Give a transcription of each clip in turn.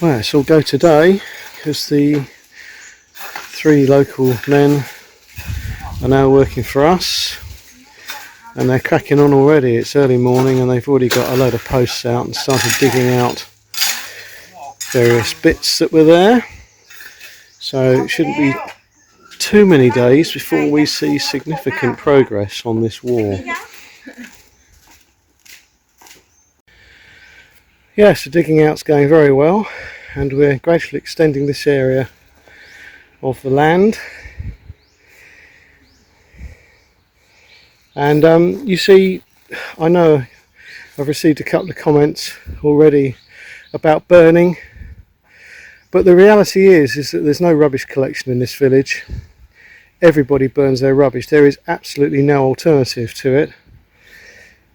Well, it's all go today because the 3 local men are now working for us and they're cracking on already. It's early morning and they've already got a load of posts out and started digging out various bits that were there. So it shouldn't be too many days before we see significant progress on this wall. Yes, the digging out's going very well and we're gradually extending this area of the land. And you see, I know I've received a couple of comments already about burning, but the reality is that there's no rubbish collection in this village. Everybody burns their rubbish. There is absolutely no alternative to it.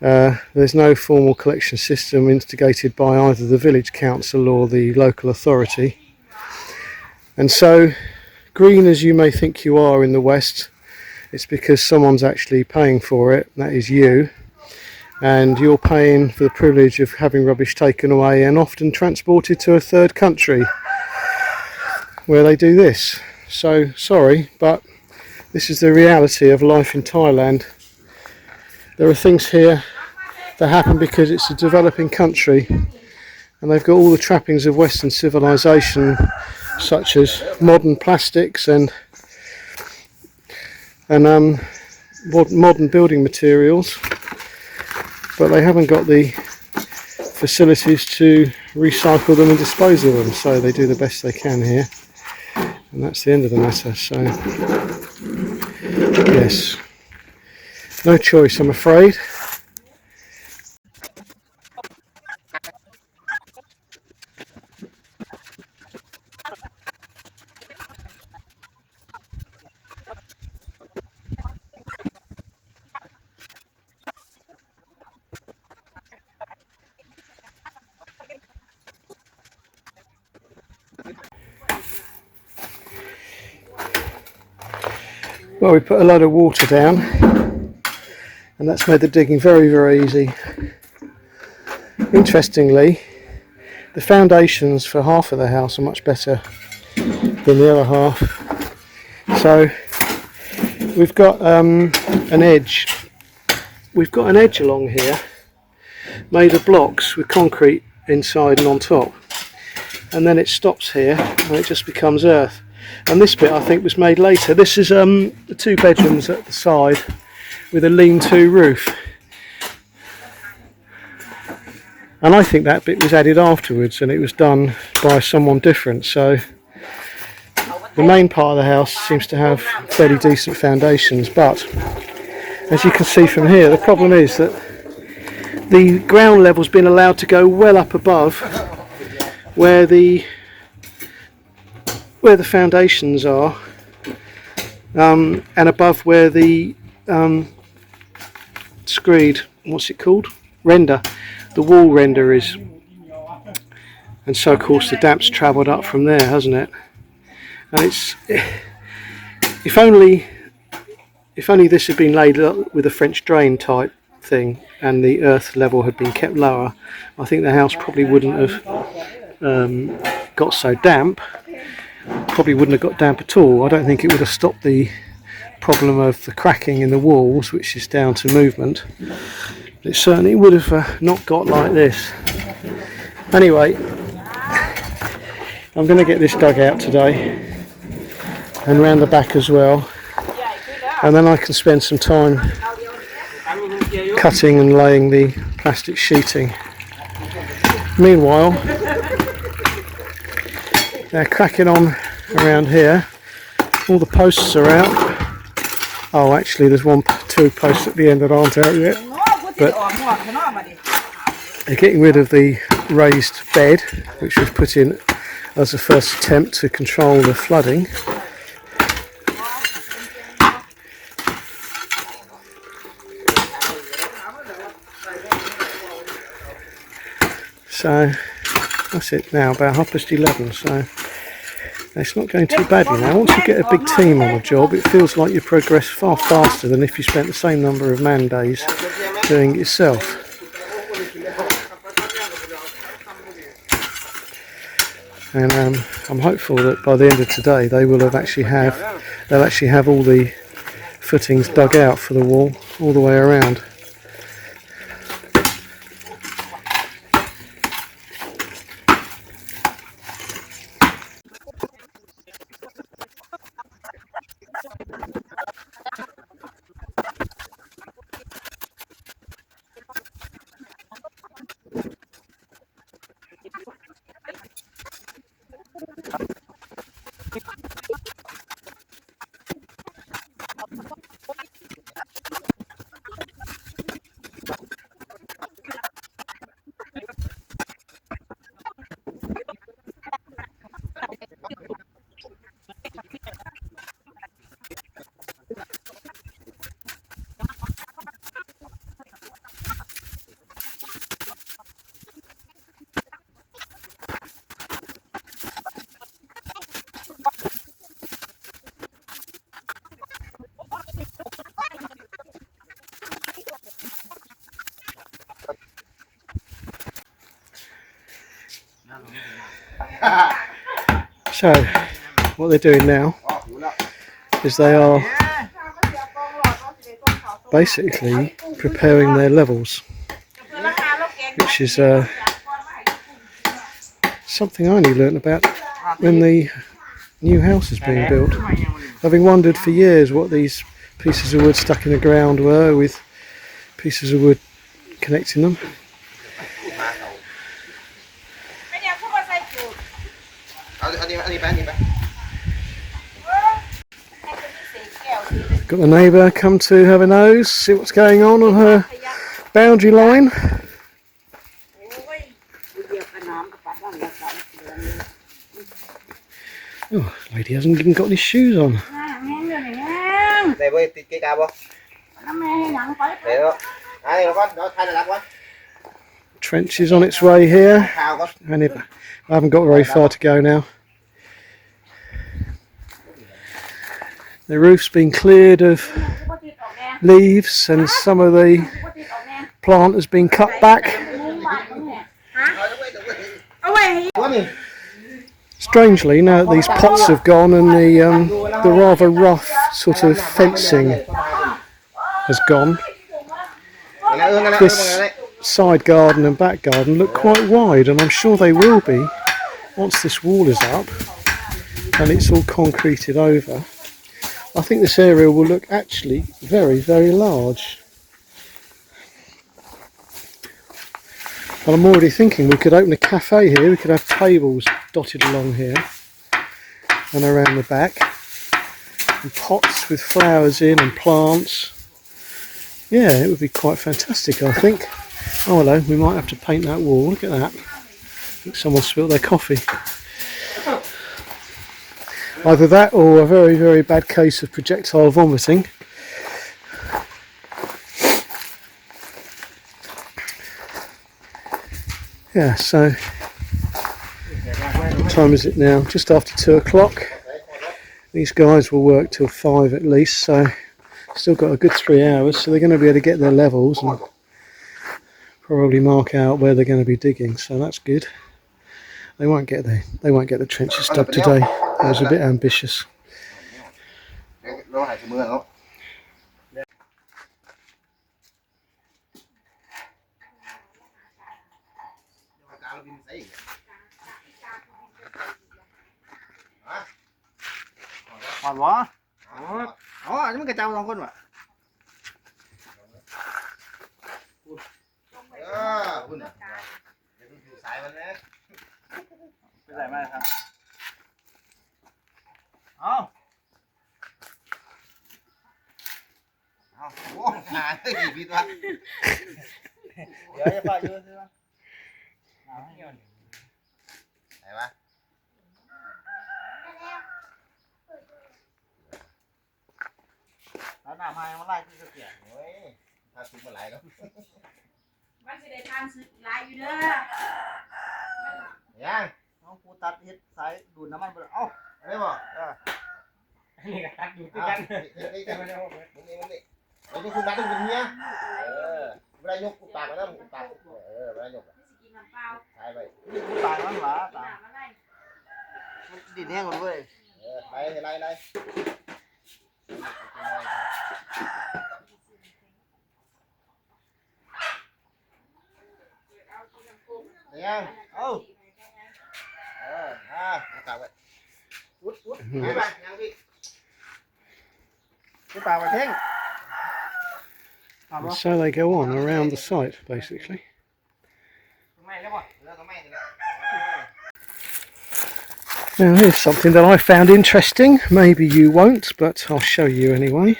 There's no formal collection system instigated by either the village council or the local authority. And so, green as you may think you are in the West, it's because someone's actually paying for it, that is you, and you're paying for the privilege of having rubbish taken away and often transported to a third country where they do this. So, sorry, but this is the reality of life in Thailand. There are things here that happen because it's a developing country and they've got all the trappings of Western civilization, such as modern plastics and modern building materials, but they haven't got the facilities to recycle them and dispose of them, so they do the best they can here, and that's the end of the matter. So yes, no choice, I'm afraid. Well, we put a load of water down and that's made the digging very, very easy. Interestingly, the foundations for half of the house are much better than the other half. So we've got an edge. We've got an edge along here made of blocks with concrete inside and on top, and then it stops here and it just becomes earth. And this bit I think was made later. This is the 2 bedrooms at the side with a lean-to roof, and I think that bit was added afterwards and it was done by someone different. So the main part of the house seems to have fairly decent foundations, but as you can see from here, the problem is that the ground level's been allowed to go well up above where the foundations are, and above where the screed, what's it called? Render. The wall render is. And so of course the damp's travelled up from there, hasn't it? And it's, if only this had been laid up with a French drain type thing and the earth level had been kept lower, I think the house probably wouldn't have got so damp. Probably wouldn't have got damp at all. I don't think it would have stopped the problem of the cracking in the walls, which is down to movement. It certainly would have not got like this. Anyway, I'm going to get this dug out today and round the back as well, and then I can spend some time cutting and laying the plastic sheeting. Meanwhile, they're cracking on around here. All the posts are out. Oh, actually there's 2 posts at the end that aren't out yet, but they're getting rid of the raised bed which was put in as a first attempt to control the flooding. So that's it now, about 11:30, so it's not going too badly now. Once you get a big team on the job, it feels like you progress far faster than if you spent the same number of man days doing it yourself. and I'm hopeful that by the end of today they will have they'll actually have all the footings dug out for the wall all the way around. So what they're doing now is they are basically preparing their levels, which is something I only learnt about when the new house is being built, having wondered for years what these pieces of wood stuck in the ground were, with pieces of wood connecting them. Got the neighbour come to have a nose, see what's going on her boundary line. Oh, lady hasn't even got any shoes on. Trench is on its way here, and I haven't got very far to go now. The roof's been cleared of leaves and some of the plant has been cut back. Strangely, now that these pots have gone and the rather rough sort of fencing has gone, this side garden and back garden look quite wide, and I'm sure they will be once this wall is up and it's all concreted over. I think this area will look actually very, very large. And I'm already thinking we could open a cafe here. We could have tables dotted along here and around the back, and pots with flowers in and plants. Yeah, it would be quite fantastic, I think. Oh hello, we might have to paint that wall. Look at that. I think someone spilled their coffee. Either that or a very, very bad case of projectile vomiting. Yeah, so what time is it now? Just after 2 o'clock. These guys will work till 5 at least, so still got a good 3 hours, so they're going to be able to get their levels and probably mark out where they're going to be digging, so that's good. They won't get the trenches dug today. It was a bit ambitious. Còn bó. Đó, những cái trâu con mà. Cái giải mai sao? Không. Không. Ủa, cái gì vậy ta? Giờ phải chưa chưa? Nào nhiều. Này ba. Nó làm hai món lại cái kiểu. Ôi, tao chụp lại đó.มันจะได้ทานลายอยู่เด้อ ยังน้องกูตัดเฮ็ดสายดูดน้ำมันไปเอ้าได้บ่นี่ก็ตัดอยู่ด้วยกันนี่แต่ไม่ได้มึงนี่คุณตัดตรงนี้เวลายกกูปากไปแล้วมึงกูปากเวลายก สิกินน้ำเปล่า ใช่ไปนี่กูปากมันหวาตา ดินแห้งหมดเว้ยไล่ยังกลับไปวุ้ไปยังพี่ไปป่าไปเท่ง And so they go on around the site, basically. Now here's something that I found interesting. Maybe you won't, but I'll show you anyway.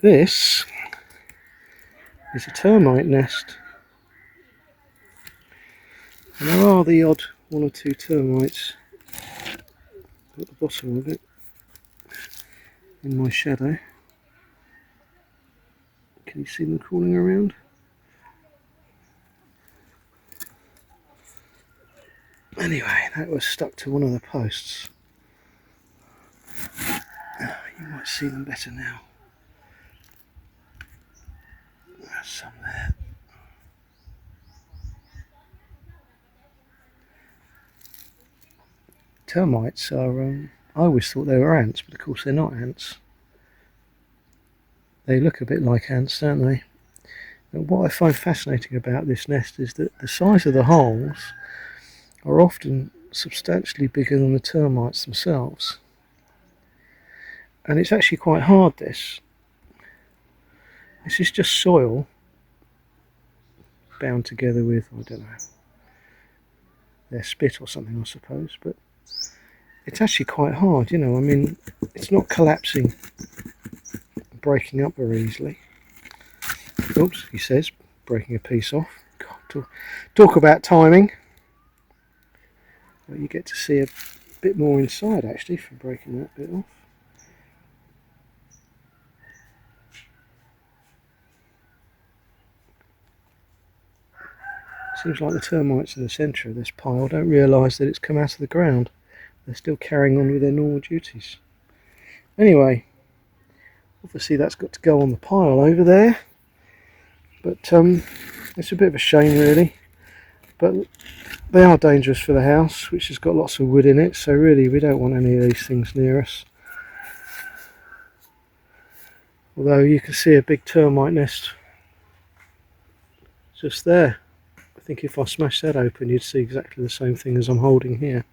This is a termite nest. And there are the odd one or two termites at the bottom of it, in my shadow. Can you see them crawling around? Anyway, that was stuck to one of the posts. You might see them better now. There's some there. Termites are, I always thought they were ants, but of course they're not ants. They look a bit like ants, don't they? And what I find fascinating about this nest is that the size of the holes are often substantially bigger than the termites themselves. And it's actually quite hard, this. This is just soil bound together with, I don't know, their spit or something, I suppose, but it's actually quite hard, you know. I mean, it's not collapsing, breaking up very easily. Oops, he says, breaking a piece off. God, talk about timing. Well, you get to see a bit more inside actually from breaking that bit off. Seems like the termites in the centre of this pile don't realise that it's come out of the ground. They're still carrying on with their normal duties. Anyway, obviously that's got to go on the pile over there, but it's a bit of a shame really, but they are dangerous for the house, which has got lots of wood in it, so really we don't want any of these things near us. Although you can see a big termite nest just there. I think if I smash that open you'd see exactly the same thing as I'm holding here.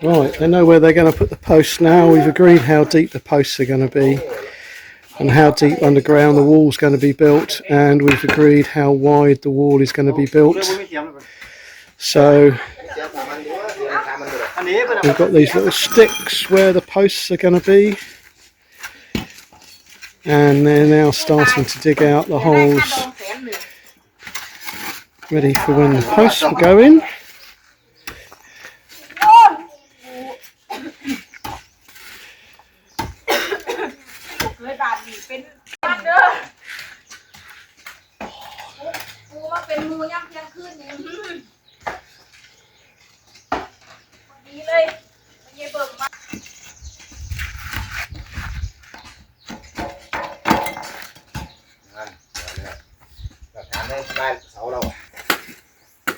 Right, they know where they're going to put the posts now. We've agreed how deep the posts are going to be and how deep underground the wall's going to be built, and we've agreed how wide the wall is going to be built. So we've got these little sticks where the posts are going to be, and they're now starting to dig out the holes ready for when the posts will go in.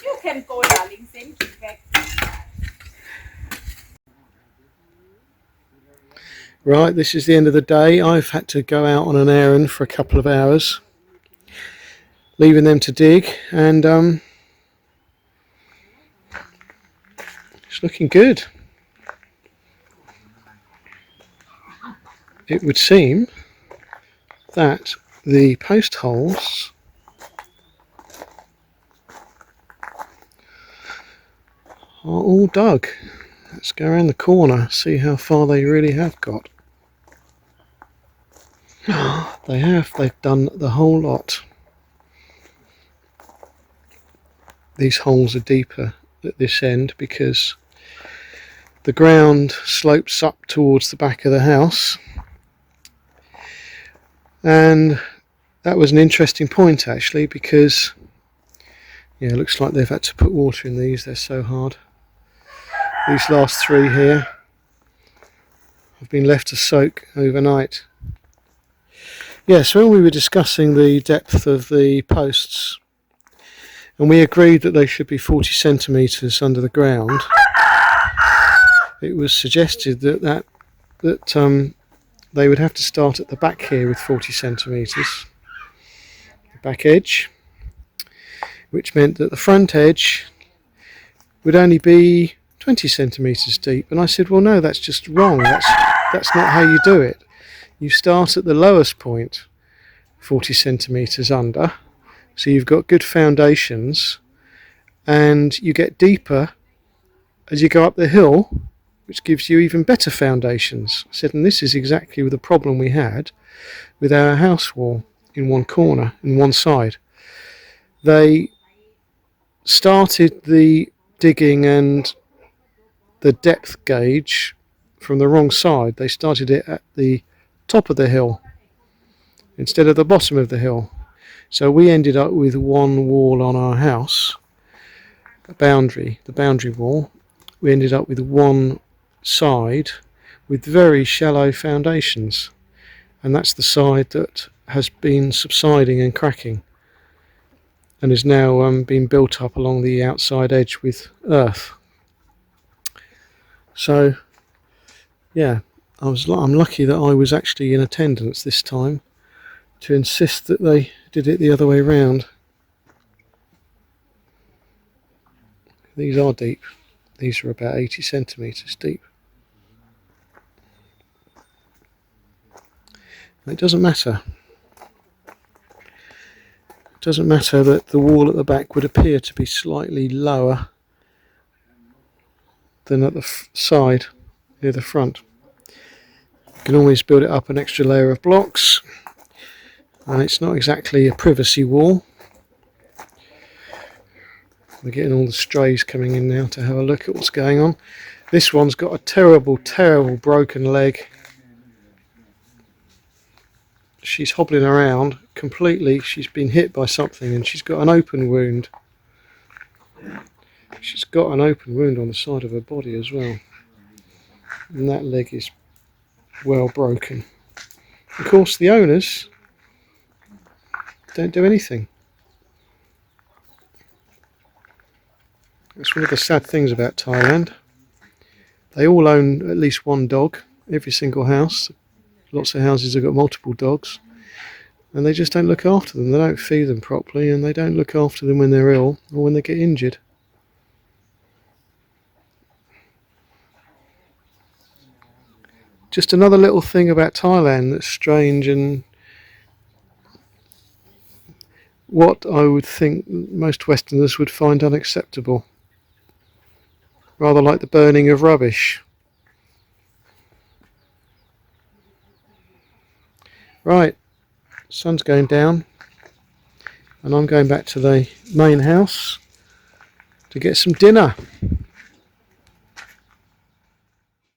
You can go, darling. Send it back. Right, this is the end of the day. I've had to go out on an errand for a couple of hours, leaving them to dig, and it's looking good. It would seem that the post holes are all dug. Let's go around the corner, see how far they really have got. They have, they've done the whole lot. These holes are deeper at this end because the ground slopes up towards the back of the house, and that was an interesting point actually, because yeah, it looks like they've had to put water in these, they're so hard. These last three here have been left to soak overnight. Yes, when we were discussing the depth of the posts, and we agreed that they should be 40 centimetres under the ground, it was suggested that they would have to start at the back here with 40 centimetres, the back edge, which meant that the front edge would only be 20 centimetres deep. And I said, well, no, that's just wrong. That's not how you do it. You start at the lowest point, 40 centimetres under, so you've got good foundations, and you get deeper as you go up the hill, which gives you even better foundations. I said, and this is exactly the problem we had with our house wall in one corner, in one side. They started the digging and the depth gauge from the wrong side. They started it at the top of the hill instead of the bottom of the hill. So we ended up with one wall on our house, the boundary wall. We ended up with one side with very shallow foundations, and that's the side that has been subsiding and cracking and is now being built up along the outside edge with earth. So yeah, I'm lucky that I was actually in attendance this time to insist that they did it the other way round. These are deep. These are about 80 centimetres deep. It doesn't matter. It doesn't matter that the wall at the back would appear to be slightly lower than at the side near the front. You can always build it up an extra layer of blocks, and it's not exactly a privacy wall. We're getting all the strays coming in now to have a look at what's going on. This one's got a terrible broken leg. She's hobbling around completely. She's been hit by something and she's got an open wound. She's got an open wound on the side of her body as well, and that leg is well broken. Of course, the owners don't do anything. That's one of the sad things about Thailand. They all own at least one dog, every single house. Lots of houses have got multiple dogs, and they just don't look after them. They don't feed them properly, and they don't look after them when they're ill or when they get injured. Just another little thing about Thailand that's strange, and what I would think most Westerners would find unacceptable. Rather like the burning of rubbish. Right, sun's going down, and I'm going back to the main house to get some dinner.